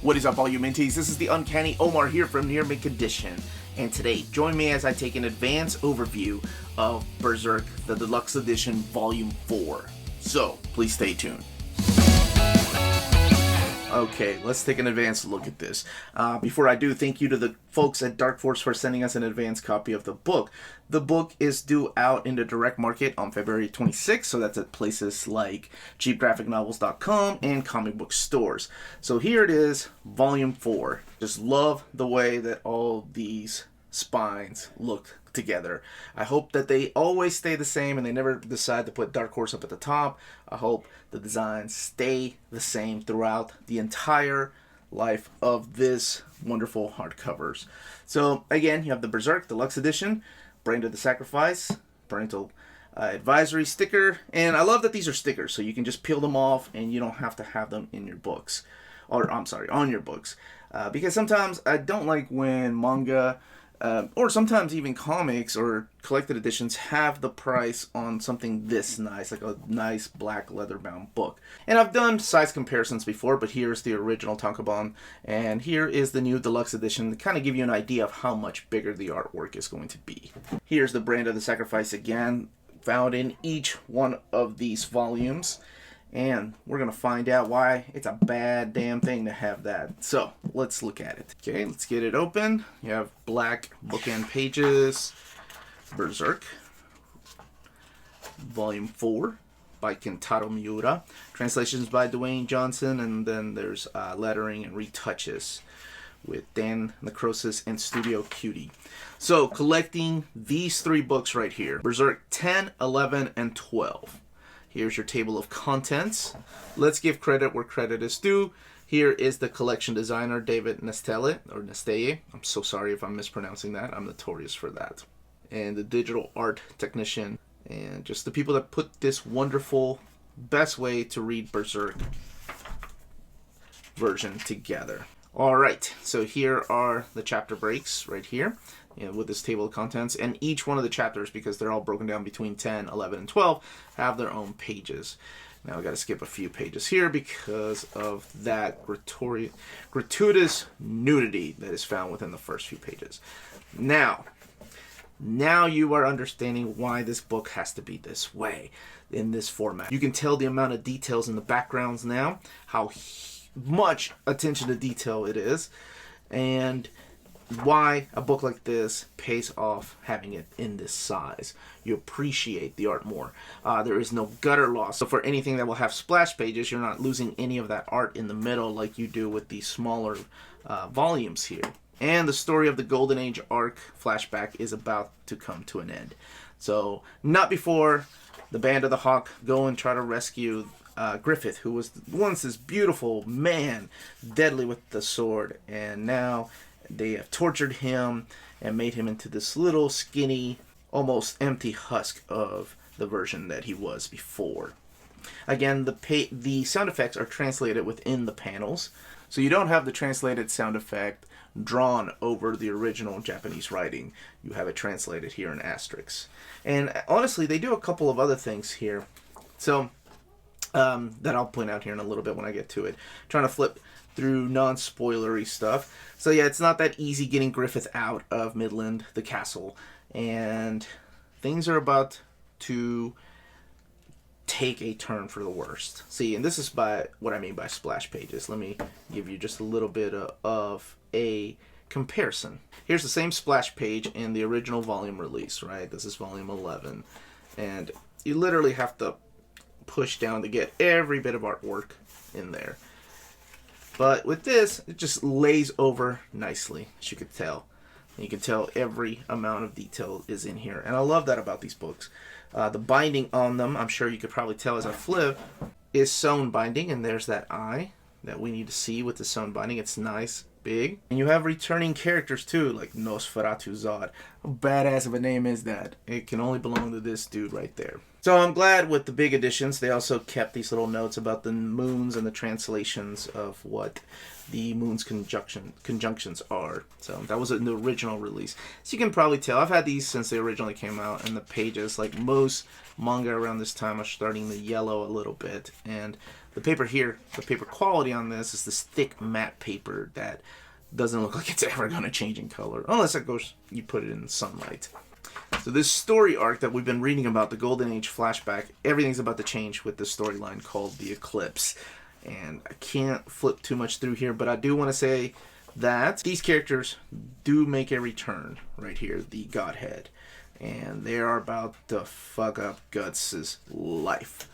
What is up, all you Minties? This is the Uncanny Omar here from Near Mint Condition, and today, join me as I take an advanced overview of Berserk, the Deluxe Edition Volume 4. So, please stay tuned. Okay, let's take an advanced look at this. Before I do, thank you to the folks at Dark Force for sending us an advanced copy of the book. The book is due out in the direct market on February 26th, so that's at places like cheapgraphicnovels.com and comic book stores. So here it is, Volume 4. Just love the way that all these spines look together. I hope that they always stay the same and they never decide to put Dark Horse up at the top. I hope the designs stay the same throughout the entire life of this wonderful hardcovers. So again, you have the Berserk Deluxe Edition, Brand of the Sacrifice, Parental Advisory sticker, and I love that these are stickers, so you can just peel them off and you don't have to have them in your books, or I'm sorry, on your books, because sometimes I don't like when manga or sometimes even comics or collected editions have the price on something this nice, like a nice black leather-bound book. And I've done size comparisons before, but here's the original tankobon, and here is the new deluxe edition to kind of give you an idea of how much bigger the artwork is going to be. Here's the Brand of the Sacrifice again, found in each one of these volumes. And we're going to find out why it's a bad damn thing to have that. So, let's look at it. Okay, let's get it open. You have black bookend pages. Berserk. Volume 4 by Kentaro Miura. Translations by Dwayne Johnson. And then there's lettering and retouches with Dan Necrosis and Studio Cutie. So, collecting these three books right here. Berserk 10, 11, and 12. Here's your table of contents. Let's give credit where credit is due. Here is the collection designer, David Nestelle, or Nesteye. I'm so sorry if I'm mispronouncing that. I'm notorious for that. And the digital art technician, and just the people that put this wonderful, best way to read Berserk version together. All right, so here are the chapter breaks right here. With this table of contents, and each one of the chapters, because they're all broken down between 10, 11, and 12, have their own pages. Now I got to skip a few pages here because of that gratuitous nudity that is found within the first few pages. Now you are understanding why this book has to be this way, in this format. You can tell the amount of details in the backgrounds now, how much attention to detail it is, and why a book like this pays off having it in this size. You appreciate the art more. There is no gutter loss. So for anything that will have splash pages, you're not losing any of that art in the middle like you do with these smaller volumes here. And the story of the Golden Age Arc Flashback is about to come to an end. So not before the Band of the Hawk go and try to rescue Griffith, who was once this beautiful man, deadly with the sword, and now they have tortured him and made him into this little skinny, almost empty husk of the version that he was before. Again, the sound effects are translated within the panels, so you don't have the translated sound effect drawn over the original Japanese writing. You have it translated here in asterisks. And honestly, they do a couple of other things here. So that I'll point out here in a little bit when I get to it. Trying to flip through non-spoilery stuff. So yeah, it's not that easy getting Griffith out of Midland, the castle, and things are about to take a turn for the worst. See, and this is by what I mean by splash pages. Let me give you just a little bit of a comparison. Here's the same splash page in the original volume release, right? This is volume 11, and you literally have to push down to get every bit of artwork in there. But with this, it just lays over nicely, as you could tell. And you can tell every amount of detail is in here. And I love that about these books. The binding on them, I'm sure you could probably tell as I flip, is sewn binding. And there's that eye that we need to see with the sewn binding. It's nice, big. And you have returning characters too, like Nosferatu Zod. How badass of a name is that? It can only belong to this dude right there. So I'm glad with the big editions, they also kept these little notes about the moons and the translations of what the moon's conjunctions are. So that was in the original release. So you can probably tell, I've had these since they originally came out, and the pages, like most manga around this time, are starting to yellow a little bit. And the paper here, the paper quality on this is this thick matte paper that doesn't look like it's ever going to change in color, unless it goes, you put it in sunlight. So this story arc that we've been reading about, the Golden Age Flashback, everything's about to change with this storyline called The Eclipse. And I can't flip too much through here, but I do want to say that these characters do make a return right here, the Godhead. And they are about to fuck up Guts' life.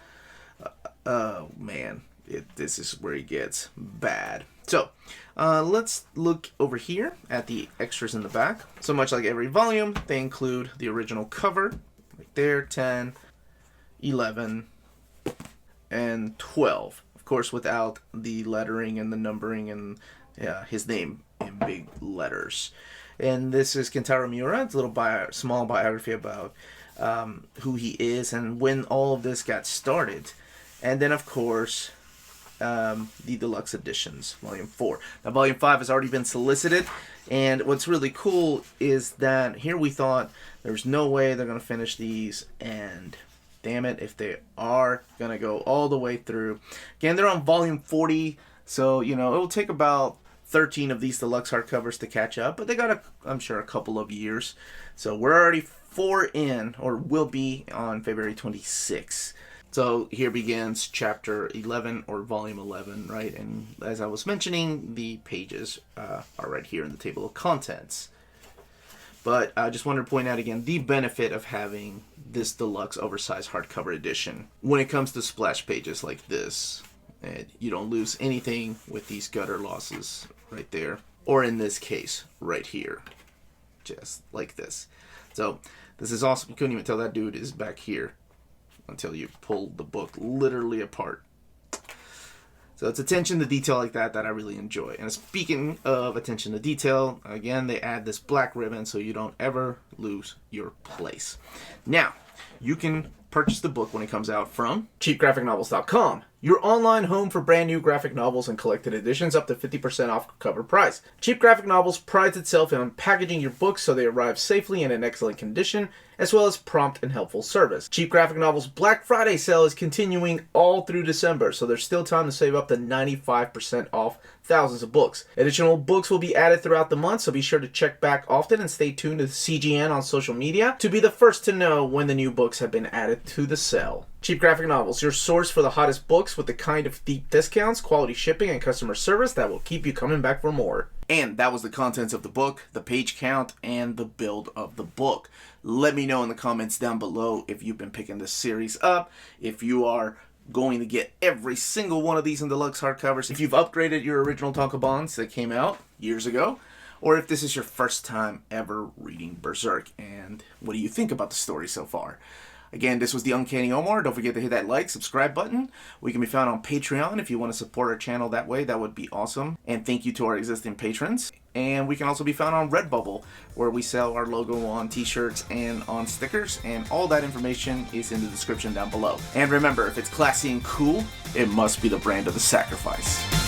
Oh man, this is where it gets bad. So, let's look over here at the extras in the back. So much like every volume, they include the original cover, right there, 10, 11, and 12. Of course, without the lettering and the numbering and his name in big letters. And this is Kentaro Miura. It's a little small biography about who he is and when all of this got started. And then, of course, the deluxe editions, Volume 4. Now, Volume 5 has already been solicited, and what's really cool is that here we thought there's no way they're going to finish these, and damn it, if they are going to go all the way through. Again, they're on Volume 40, so, you know, it'll take about 13 of these deluxe hardcovers to catch up, but they got, I'm sure, a couple of years. So we're already 4 in, or will be on February 26th. So here begins chapter 11, or volume 11, right? And as I was mentioning, the pages are right here in the table of contents. But I just wanted to point out again the benefit of having this deluxe oversized hardcover edition. When it comes to splash pages like this, you don't lose anything with these gutter losses right there. Or in this case, right here. Just like this. So this is awesome. You couldn't even tell that dude is back here until you pull the book literally apart. So it's attention to detail like that I really enjoy. And speaking of attention to detail, again, they add this black ribbon so you don't ever lose your place. Now, you can purchase the book when it comes out from cheapgraphicnovels.com, your online home for brand new graphic novels and collected editions up to 50% off cover price. Cheap Graphic Novels prides itself on packaging your books so they arrive safely and in excellent condition, as well as prompt and helpful service. Cheap Graphic Novels Black Friday sale is continuing all through December, so there's still time to save up to 95% off thousands of books. Additional books will be added throughout the month, so be sure to check back often and stay tuned to CGN on social media to be the first to know when the new books have been added to the sale. Cheap Graphic Novels, your source for the hottest books with the kind of deep discounts, quality shipping, and customer service that will keep you coming back for more. And that was the contents of the book, the page count, and the build of the book. Let me know in the comments down below if you've been picking this series up, if you are going to get every single one of these in deluxe hardcovers, if you've upgraded your original tankobons that came out years ago, or if this is your first time ever reading Berserk, and what do you think about the story so far? Again, this was the Uncanny Omar. Don't forget to hit that like, subscribe button. We can be found on Patreon if you want to support our channel that way. That would be awesome. And thank you to our existing patrons. And we can also be found on Redbubble, where we sell our logo on t-shirts and on stickers. And all that information is in the description down below. And remember, if it's classy and cool, it must be the brand of the sacrifice.